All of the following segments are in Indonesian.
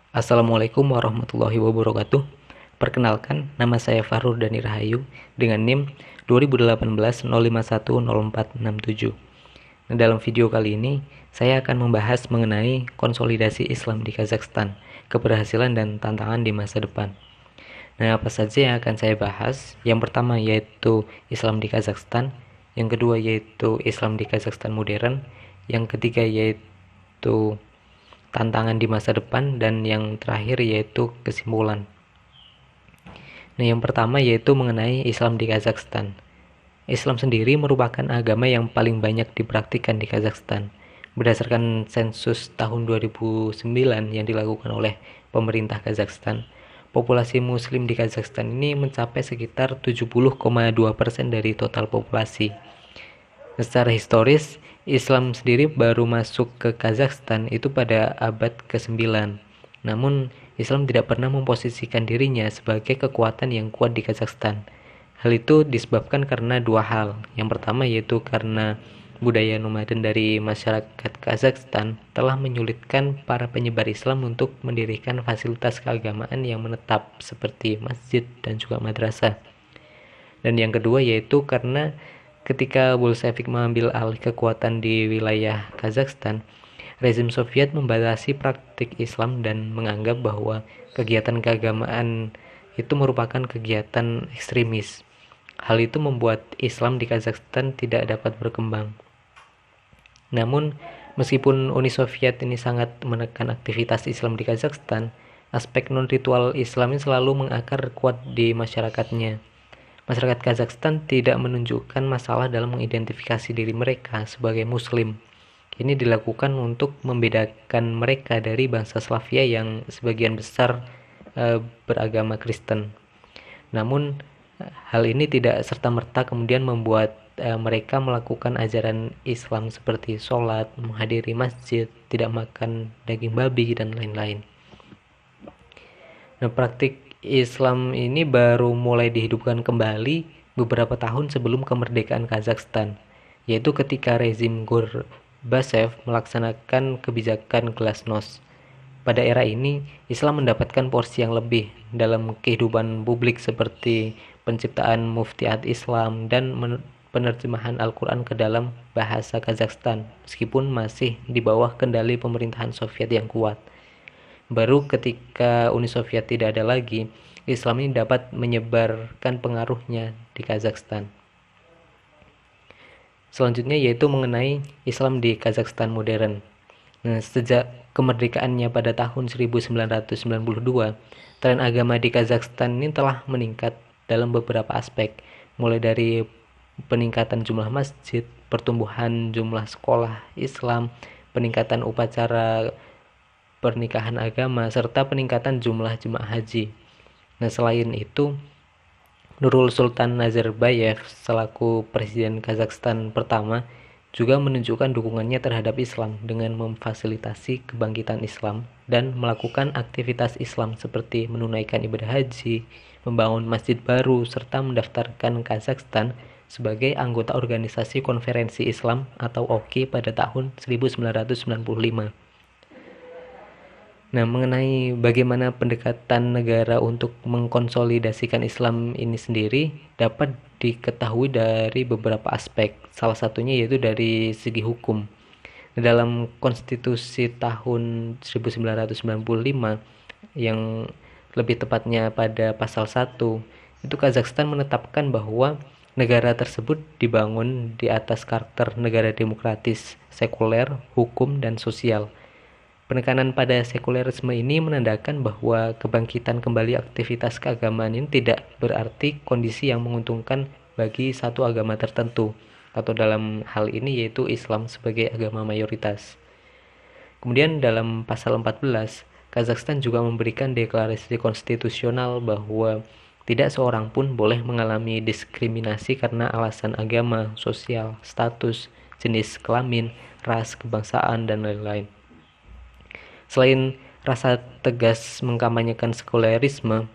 Assalamualaikum warahmatullahi wabarakatuh. Perkenalkan, nama saya Fahrur Dani Rahayu dengan NIM 2018 0510467. Nah, dalam video kali ini, saya akan membahas mengenai konsolidasi Islam di Kazakhstan, keberhasilan dan tantangan di masa depan. Nah, apa saja yang akan saya bahas? Yang pertama yaitu Islam di Kazakhstan, yang kedua yaitu Islam di Kazakhstan modern, yang ketiga yaitu tantangan di masa depan, dan yang terakhir yaitu kesimpulan. Nah, yang pertama yaitu mengenai Islam di Kazakhstan. Islam sendiri merupakan agama yang paling banyak dipraktikkan di Kazakhstan. Berdasarkan sensus tahun 2009 yang dilakukan oleh pemerintah Kazakhstan, populasi muslim di Kazakhstan ini mencapai sekitar 70,2% dari total populasi. Secara historis, Islam sendiri baru masuk ke Kazakhstan itu pada abad ke-9. Namun, Islam tidak pernah memposisikan dirinya sebagai kekuatan yang kuat di Kazakhstan. Hal itu disebabkan karena dua hal. Yang pertama yaitu karena budaya nomaden dari masyarakat Kazakhstan telah menyulitkan para penyebar Islam untuk mendirikan fasilitas keagamaan yang menetap seperti masjid dan juga madrasah. Dan yang kedua yaitu karena ketika Bolshevik mengambil alih kekuatan di wilayah Kazakhstan, rezim Soviet membatasi praktik Islam dan menganggap bahwa kegiatan keagamaan itu merupakan kegiatan ekstremis. Hal itu membuat Islam di Kazakhstan tidak dapat berkembang. Namun, meskipun Uni Soviet ini sangat menekan aktivitas Islam di Kazakhstan, aspek non-ritual Islam ini selalu mengakar kuat di masyarakatnya. Masyarakat Kazakhstan tidak menunjukkan masalah dalam mengidentifikasi diri mereka sebagai Muslim. Ini dilakukan untuk membedakan mereka dari bangsa Slavia yang sebagian besar beragama Kristen. Namun, hal ini tidak serta-merta kemudian membuat mereka melakukan ajaran Islam seperti sholat, menghadiri masjid, tidak makan daging babi, dan lain-lain. Nah, praktik Islam ini baru mulai dihidupkan kembali beberapa tahun sebelum kemerdekaan Kazakhstan, yaitu ketika rezim Gorbachev melaksanakan kebijakan glasnost. Pada era ini, Islam mendapatkan porsi yang lebih dalam kehidupan publik seperti penciptaan Muftiat Islam dan penerjemahan Al-Quran ke dalam bahasa Kazakhstan, meskipun masih di bawah kendali pemerintahan Soviet yang kuat. Baru ketika Uni Soviet tidak ada lagi, Islam ini dapat menyebarkan pengaruhnya di Kazakhstan. Selanjutnya yaitu mengenai Islam di Kazakhstan modern. Nah, sejak kemerdekaannya pada tahun 1992, tren agama di Kazakhstan ini telah meningkat dalam beberapa aspek, mulai dari peningkatan jumlah masjid, pertumbuhan jumlah sekolah Islam, peningkatan upacara pernikahan agama, serta peningkatan jumlah jemaah haji. Nah, selain itu, Nurul Sultan Nazarbayev selaku Presiden Kazakhstan pertama juga menunjukkan dukungannya terhadap Islam dengan memfasilitasi kebangkitan Islam dan melakukan aktivitas Islam seperti menunaikan ibadah haji, membangun masjid baru, serta mendaftarkan Kazakhstan sebagai anggota Organisasi Konferensi Islam atau OKI pada tahun 1995. Nah, mengenai bagaimana pendekatan negara untuk mengkonsolidasikan Islam ini sendiri dapat diketahui dari beberapa aspek. Salah satunya yaitu dari segi hukum. Dalam konstitusi tahun 1995 yang lebih tepatnya pada pasal 1, itu Kazakhstan menetapkan bahwa negara tersebut dibangun di atas karakter negara demokratis, sekuler, hukum, dan sosial. Penekanan pada sekulerisme ini menandakan bahwa kebangkitan kembali aktivitas keagamaan ini tidak berarti kondisi yang menguntungkan bagi satu agama tertentu, atau dalam hal ini yaitu Islam sebagai agama mayoritas. Kemudian dalam pasal 14, Kazakhstan juga memberikan deklarasi konstitusional bahwa tidak seorang pun boleh mengalami diskriminasi karena alasan agama, sosial, status, jenis kelamin, ras, kebangsaan, dan lain-lain. Selain rasa tegas mengkampanyekan sekulerisme,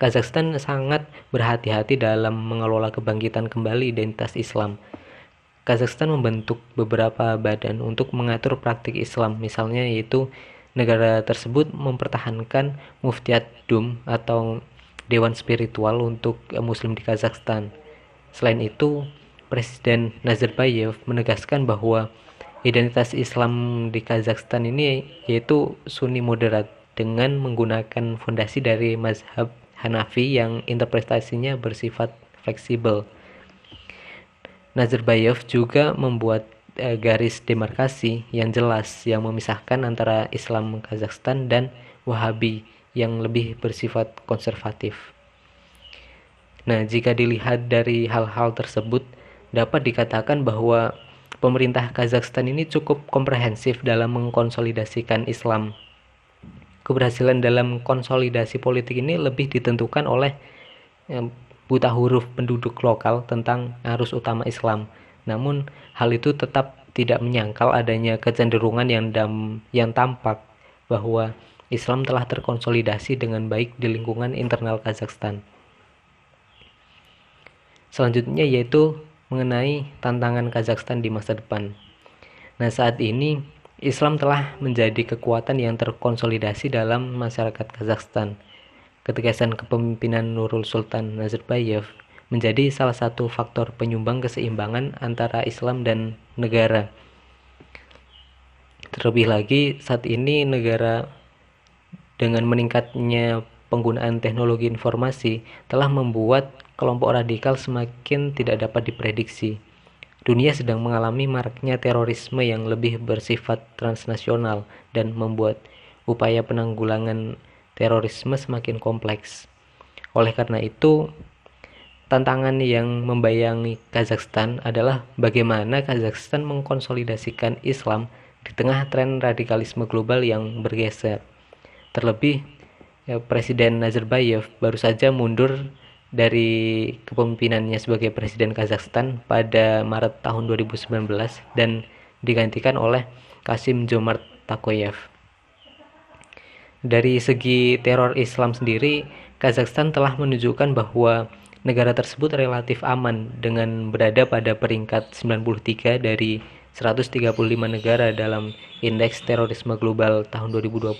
Kazakhstan sangat berhati-hati dalam mengelola kebangkitan kembali identitas Islam. Kazakhstan membentuk beberapa badan untuk mengatur praktik Islam, misalnya yaitu negara tersebut mempertahankan Muftiat Dum atau Dewan Spiritual untuk Muslim di Kazakhstan. Selain itu, Presiden Nazarbayev menegaskan bahwa identitas Islam di Kazakhstan ini yaitu Sunni moderat dengan menggunakan fondasi dari mazhab Hanafi yang interpretasinya bersifat fleksibel. Nazarbayev juga membuat garis demarkasi yang jelas yang memisahkan antara Islam Kazakhstan dan Wahabi yang lebih bersifat konservatif. Nah, jika dilihat dari hal-hal tersebut, dapat dikatakan bahwa pemerintah Kazakhstan ini cukup komprehensif dalam mengkonsolidasikan Islam. Keberhasilan dalam konsolidasi politik ini lebih ditentukan oleh buta huruf penduduk lokal tentang arus utama Islam. Namun, hal itu tetap tidak menyangkal adanya kecenderungan yang tampak bahwa Islam telah terkonsolidasi dengan baik di lingkungan internal Kazakhstan. Selanjutnya yaitu mengenai tantangan Kazakhstan di masa depan. Nah, saat ini Islam telah menjadi kekuatan yang terkonsolidasi dalam masyarakat Kazakhstan. Ketegasan kepemimpinan Nurul Sultan Nazarbayev menjadi salah satu faktor penyumbang keseimbangan antara Islam dan negara. Terlebih lagi saat ini negara dengan meningkatnya penggunaan teknologi informasi telah membuat kelompok radikal semakin tidak dapat diprediksi. Dunia sedang mengalami maraknya terorisme yang lebih bersifat transnasional dan membuat upaya penanggulangan terorisme semakin kompleks. Oleh karena itu, tantangan yang membayangi Kazakhstan adalah bagaimana Kazakhstan mengkonsolidasikan Islam di tengah tren radikalisme global yang bergeser. Terlebih, Presiden Nazarbayev baru saja mundur dari kepemimpinannya sebagai Presiden Kazakhstan pada Maret tahun 2019 dan digantikan oleh Kassym-Jomart Tokayev. Dari segi teror Islam sendiri, Kazakhstan telah menunjukkan bahwa negara tersebut relatif aman dengan berada pada peringkat 93 dari 135 negara dalam Indeks Terorisme Global tahun 2020.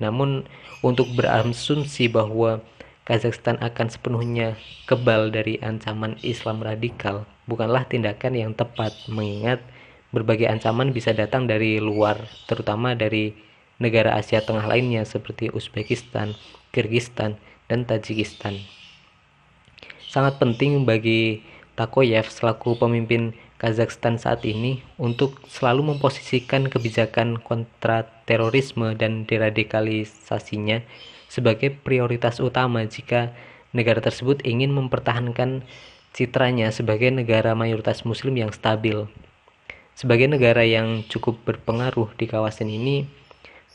Namun, untuk berasumsi bahwa Kazakhstan akan sepenuhnya kebal dari ancaman Islam radikal bukanlah tindakan yang tepat, mengingat berbagai ancaman bisa datang dari luar, terutama dari negara Asia Tengah lainnya seperti Uzbekistan, Kyrgyzstan, dan Tajikistan. Sangat penting bagi Tokayev selaku pemimpin Kazakhstan saat ini untuk selalu memposisikan kebijakan kontra terorisme dan deradikalisasinya sebagai prioritas utama jika negara tersebut ingin mempertahankan citranya sebagai negara mayoritas muslim yang stabil. Sebagai negara yang cukup berpengaruh di kawasan ini,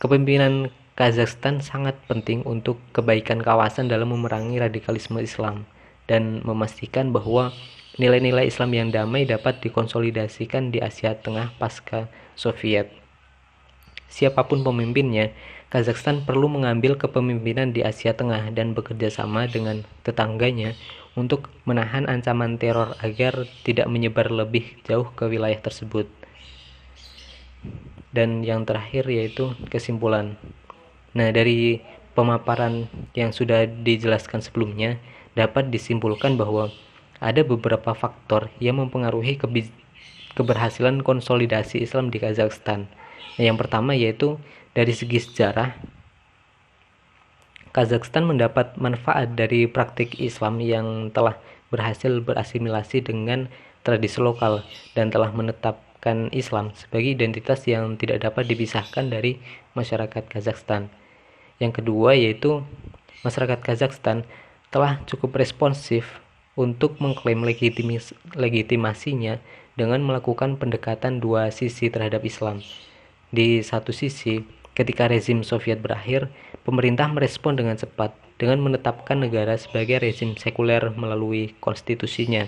kepemimpinan Kazakhstan sangat penting untuk kebaikan kawasan dalam memerangi radikalisme Islam dan memastikan bahwa nilai-nilai Islam yang damai dapat dikonsolidasikan di Asia Tengah pasca Soviet. Siapapun pemimpinnya, Kazakhstan perlu mengambil kepemimpinan di Asia Tengah dan bekerja sama dengan tetangganya untuk menahan ancaman teror agar tidak menyebar lebih jauh ke wilayah tersebut. Dan yang terakhir yaitu kesimpulan. Nah, dari pemaparan yang sudah dijelaskan sebelumnya, dapat disimpulkan bahwa ada beberapa faktor yang mempengaruhi keberhasilan konsolidasi Islam di Kazakhstan. Nah, yang pertama yaitu dari segi sejarah, Kazakhstan mendapat manfaat dari praktik Islam yang telah berhasil berasimilasi dengan tradisi lokal dan telah menetapkan Islam sebagai identitas yang tidak dapat dipisahkan dari masyarakat Kazakhstan. Yang kedua yaitu masyarakat Kazakhstan telah cukup responsif untuk mengklaim legitimasinya dengan melakukan pendekatan dua sisi terhadap Islam. Di satu sisi, ketika rezim Soviet berakhir, pemerintah merespon dengan cepat dengan menetapkan negara sebagai rezim sekuler melalui konstitusinya.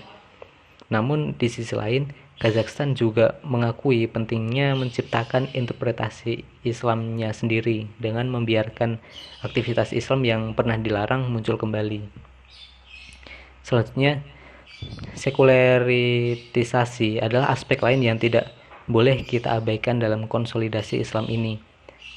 Namun di sisi lain, Kazakhstan juga mengakui pentingnya menciptakan interpretasi Islamnya sendiri dengan membiarkan aktivitas Islam yang pernah dilarang muncul kembali. Selanjutnya, sekularisasi adalah aspek lain yang tidak boleh kita abaikan dalam konsolidasi Islam ini.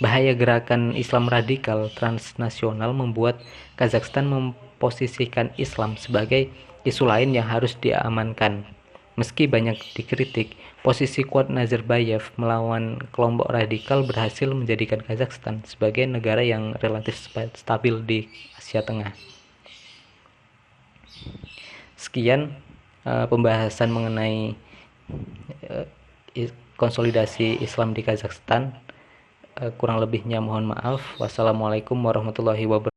Bahaya gerakan Islam radikal transnasional membuat Kazakhstan memposisikan Islam sebagai isu lain yang harus diamankan. Meski banyak dikritik, posisi kuat Nazarbayev melawan kelompok radikal berhasil menjadikan Kazakhstan sebagai negara yang relatif stabil di Asia Tengah. Sekian pembahasan mengenai konsolidasi Islam di Kazakhstan. Kurang lebihnya mohon maaf. Wassalamualaikum warahmatullahi wabarakatuh.